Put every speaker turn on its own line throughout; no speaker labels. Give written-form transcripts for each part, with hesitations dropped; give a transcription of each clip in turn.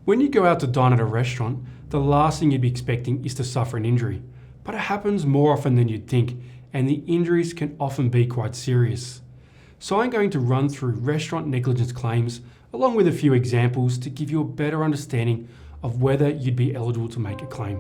When you go out to dine at a restaurant, the last thing you'd be expecting is to suffer an injury. But it happens more often than you'd think, and the injuries can often be quite serious. So I'm going to run through restaurant negligence claims, along with a few examples to give you a better understanding of whether you'd be eligible to make a claim.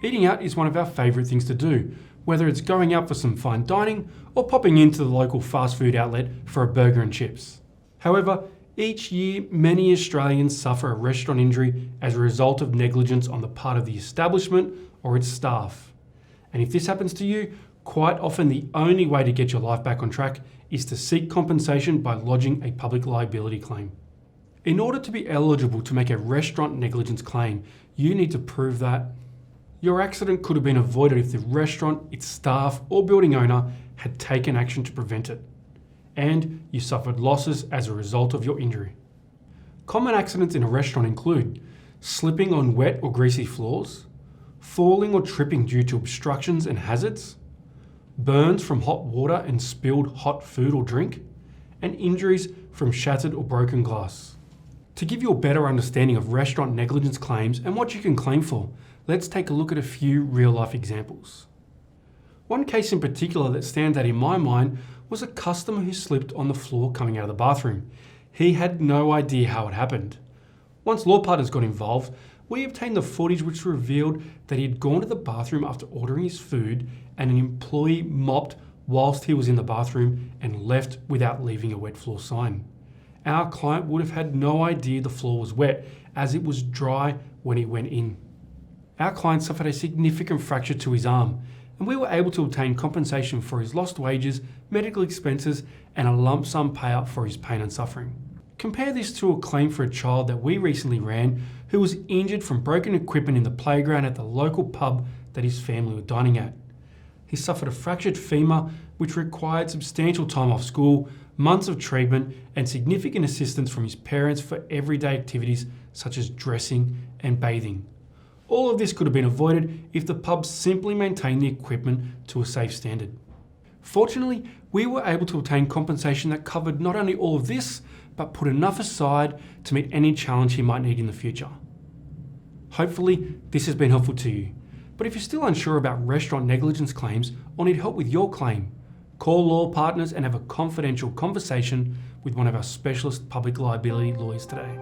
Eating out is one of our favourite things to do, whether it's going out for some fine dining or popping into the local fast food outlet for a burger and chips. However, each year many Australians suffer a restaurant injury as a result of negligence on the part of the establishment or its staff. And if this happens to you, quite often the only way to get your life back on track is to seek compensation by lodging a public liability claim. In order to be eligible to make a restaurant negligence claim, you need to prove that your accident could have been avoided if the restaurant, its staff, or building owner had taken action to prevent it, and you suffered losses as a result of your injury. Common accidents in a restaurant include slipping on wet or greasy floors, falling or tripping due to obstructions and hazards, burns from hot water and spilled hot food or drink, and injuries from shattered or broken glass. To give you a better understanding of restaurant negligence claims and what you can claim for, let's take a look at a few real-life examples. One case in particular that stands out in my mind was a customer who slipped on the floor coming out of the bathroom. He had no idea how it happened. Once law partners got involved, we obtained the footage which revealed that he had gone to the bathroom after ordering his food and an employee mopped whilst he was in the bathroom and left without leaving a wet floor sign. Our client would have had no idea the floor was wet as it was dry when he went in. Our client suffered a significant fracture to his arm, and we were able to obtain compensation for his lost wages, medical expenses, and a lump sum payout for his pain and suffering. Compare this to a claim for a child that we recently ran who was injured from broken equipment in the playground at the local pub that his family were dining at. He suffered a fractured femur which required substantial time off school, months of treatment, and significant assistance from his parents for everyday activities such as dressing and bathing. All of this could have been avoided if the pub simply maintained the equipment to a safe standard. Fortunately, we were able to obtain compensation that covered not only all of this, but put enough aside to meet any challenge he might need in the future. Hopefully, this has been helpful to you. But if you're still unsure about restaurant negligence claims or need help with your claim, call Law Partners and have a confidential conversation with one of our specialist public liability lawyers today.